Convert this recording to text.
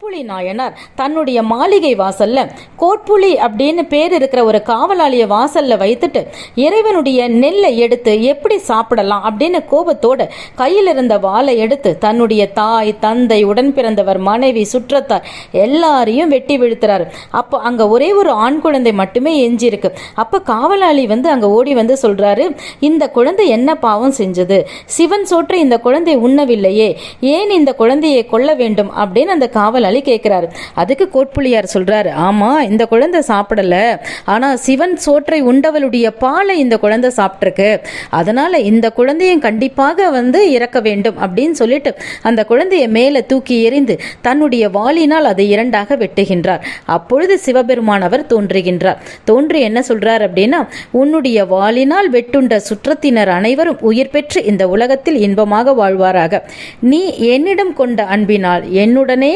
கோட்புலி நாயனார் தன்னுடைய மாளிகை வாசல்ல கோட்புலி அப்படின்னு பேர் இருக்கிற ஒரு காவலாளிய வாசல்ல வைத்துட்டு இறைவனுடைய நெல்லை எடுத்து எப்படி சாப்பிடலாம் அப்படின்னு கோபத்தோட கையில் இருந்த வாளை எடுத்து தன்னுடைய தாய், தந்தை, உடன் பிறந்தவர், மனைவி, சுற்றத்தார் எல்லாரையும் வெட்டி வீழ்த்துறாரு. அப்போ அங்க ஒரே ஒரு ஆண் குழந்தை மட்டுமே எஞ்சி இருக்கு. அப்ப காவலாளி அங்க ஓடி வந்து சொல்றாரு, இந்த குழந்தை என்ன பாவம் செஞ்சது? சிவன் சோற்றை இந்த குழந்தை உண்ணவில்லையே, ஏன் இந்த குழந்தையை கொல்ல வேண்டும் அப்படின்னு அந்த காவலாளி கேட்கிறாரு. அதுக்கு கோட்புலியார் சொல்றாரு, ஆமா இந்த குழந்தை சாப்பிடல, ஆனா சிவன் சோற்றை உண்டவளுடைய பாலை இந்த குழந்தை சாப்பிட்டிருக்கு, அதனால இந்த குழந்தையும் கண்டிப்பாக இறக்க வேண்டும் அப்படின்னு சொல்லிட்டு அந்த குழந்தையை மேல தூக்கி எறிந்து தன்னுடைய வாளினால் அதை இரண்டாக வெட்டுகின்றார். அப்பொழுது சிவபெருமானவர் தோன்றுகின்றார். தோன்றி என்ன சொல்றார் அப்படின்னா, உன்னுடைய வாளினால் வெட்டுண்ட சுற்றத்தினர் அனைவரும் உயிர் பெற்று இந்த உலகத்தில் இன்பமாக வாழ்வாராக. நீ என்னிடம் கொண்ட அன்பினால் என்னுடனே